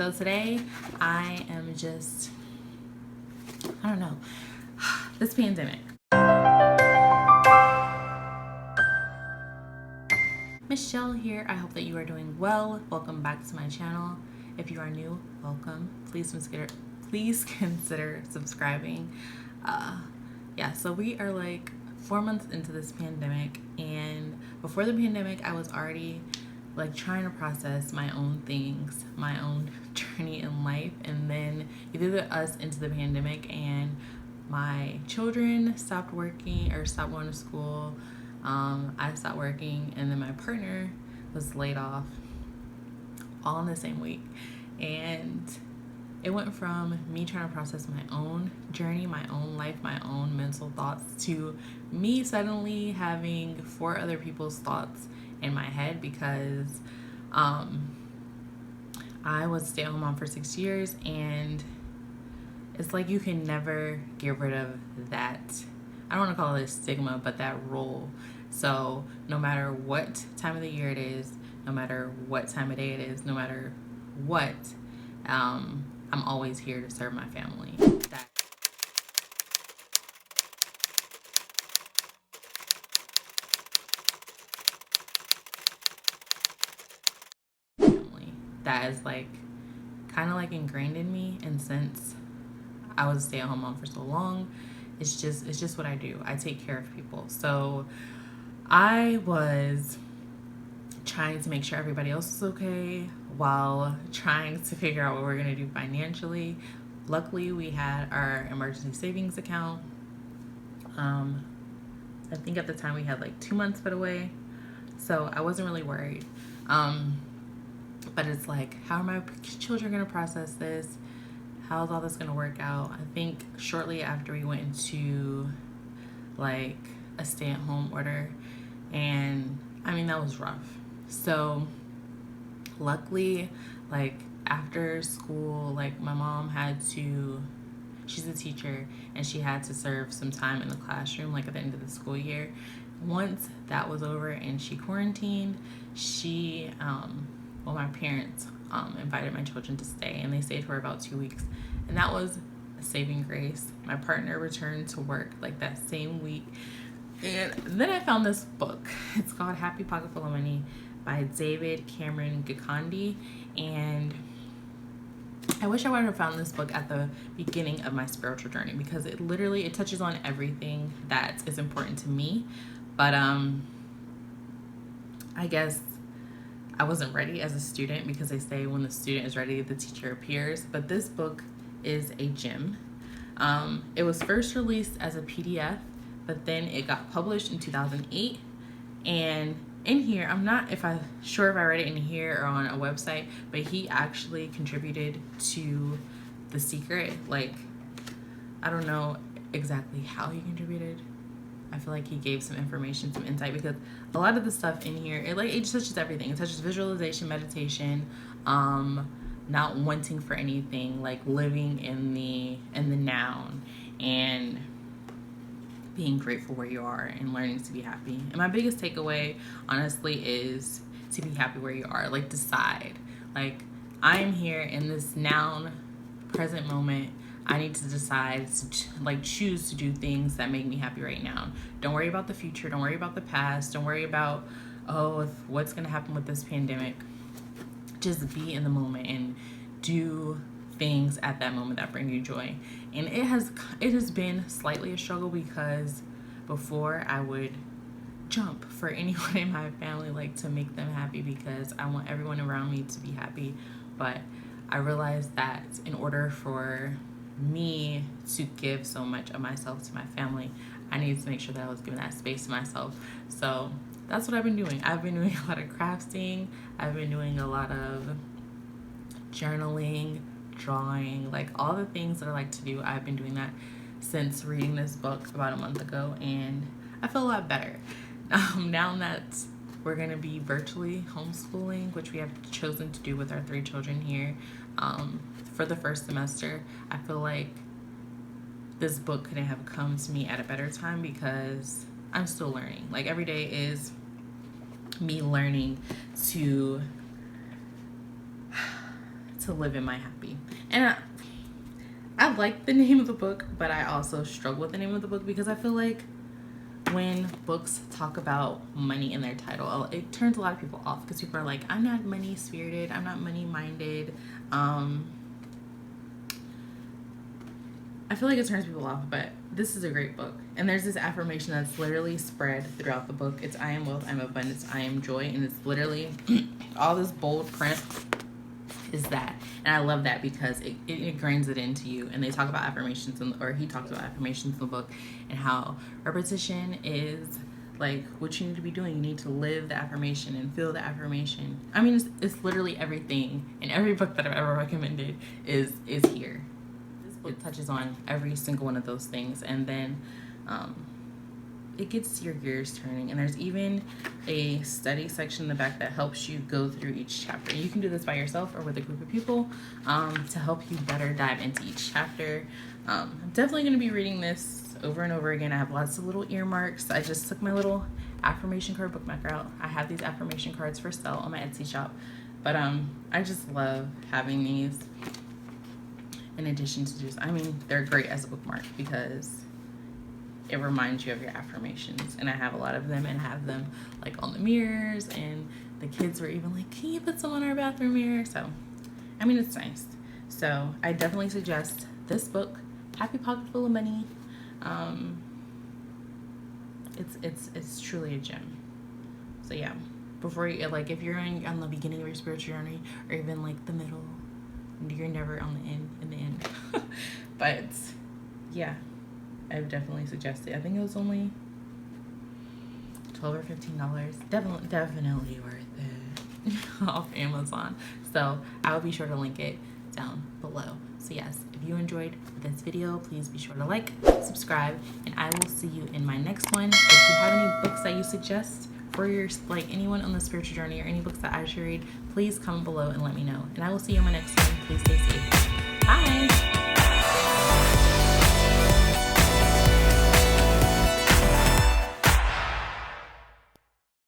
So today I am just, I don't know, this pandemic. Michelle here. I hope that you are doing well. Welcome back to my channel. If you are new, welcome. Please consider subscribing. So we are like 4 months into this pandemic, and before the pandemic I was already like trying to process my own things, my own journey in life, and then you threw us into the pandemic and my children stopped working or stopped going to school. I stopped working, and then my partner was laid off all in the same week. And it went from me trying to process my own journey, my own life, my own mental thoughts, to me suddenly having 4 other people's thoughts in my head because I was a stay-at-home mom for 6 years, and it's like you can never get rid of that. I don't want to call it a stigma, but that role. So no matter what time of the year it is, no matter what time of day it is, no matter what, I'm always here to serve my family. That is like kind of like ingrained in me, and since I was a stay-at-home mom for so long, it's just what I do. I take care of people. So I was trying to make sure everybody else is okay while trying to figure out what we're gonna do financially. Luckily, we had our emergency savings account. I think at the time we had like 2 months put away, so I wasn't really worried. But it's like, how are my children gonna process this? How's all this gonna work out? I think shortly after we went into like a stay-at-home order, and I mean that was rough. So luckily, like after school, like my mom had to, she's a teacher, and she had to serve some time in the classroom like at the end of the school year. Once that was over and she quarantined, she my parents invited my children to stay, and they stayed for about 2 weeks, and that was a saving grace. My partner returned to work like that same week, and then I found this book. It's called Happy Pocket Full of Money by David Cameron Gikandi, and I wish I would have found this book at the beginning of my spiritual journey, because it touches on everything that is important to me. But I guess I wasn't ready as a student, because they say when the student is ready, the teacher appears. But this book is a gem. It was first released as a PDF, but then it got published in 2008. And in here, I'm not sure if I read it in here or on a website, but he actually contributed to The Secret. Like, I don't know exactly how he contributed. I feel like he gave some information, some insight, because a lot of the stuff in here, it touches everything. It touches visualization, meditation, not wanting for anything, like living in the noun, and being grateful where you are, and learning to be happy. And my biggest takeaway, honestly, is to be happy where you are. Like, decide. Like, I'm here in this noun, present moment. I need to decide to choose to do things that make me happy right now. Don't worry about the future. Don't worry about the past. Don't worry about, what's going to happen with this pandemic. Just be in the moment and do things at that moment that bring you joy. And it has been slightly a struggle, because before I would jump for anyone in my family, like to make them happy, because I want everyone around me to be happy. But I realized that in order for me to give so much of myself to my family, I needed to make sure that I was giving that space to myself. So that's what I've been doing. I've been doing a lot of crafting. I've been doing a lot of journaling, drawing, like all the things that I like to do. I've been doing that since reading this book about a month ago, and I feel a lot better. Now that we're going to be virtually homeschooling, which we have chosen to do with our 3 children here, for the first semester, I feel like this book couldn't have come to me at a better time, because I'm still learning. Like, every day is me learning to to live in my happy. And I like the name of the book, but I also struggle with the name of the book because I feel like when books talk about money in their title, it turns a lot of people off because people are like, I'm not money spirited, I'm not money minded. I feel like it turns people off, but this is a great book. And there's this affirmation that's literally spread throughout the book. It's I am wealth, I am abundance, I am joy. And it's literally all this bold print is that. And I love that because it ingrains it into you. And they talk about affirmations, or he talks about affirmations in the book, and how repetition is like what you need to be doing. You need to live the affirmation and feel the affirmation. I mean, it's literally everything in every book that I've ever recommended is here. This book touches on every single one of those things, and then it gets your gears turning. And there's even a study section in the back that helps you go through each chapter. You can do this by yourself or with a group of people to help you better dive into each chapter. I'm definitely going to be reading this over and over again. I have lots of little earmarks. I just took my little affirmation card bookmarker out. I have these affirmation cards for sale on my Etsy shop, but I just love having these in addition to just, I mean, they're great as a bookmark because it reminds you of your affirmations. And I have a lot of them, and I have them like on the mirrors, and the kids were even like, can you put some on our bathroom mirror? So I mean, it's nice. So I definitely suggest this book, Happy Pocket Full of Money. It's truly a gem. So yeah, before you, like, if you're on the beginning of your spiritual journey, or even like the middle, you're never on the end, in the end. But yeah, I would definitely suggest it. I think it was only $12 or $15. Definitely worth it off Amazon. So I will be sure to link it down below. So yes, if you enjoyed this video, please be sure to like, subscribe, and I will see you in my next one. If you have any books that you suggest for your, like, anyone on the spiritual journey, or any books that I should read, please comment below and let me know. And I will see you in my next one. Please stay safe. Bye.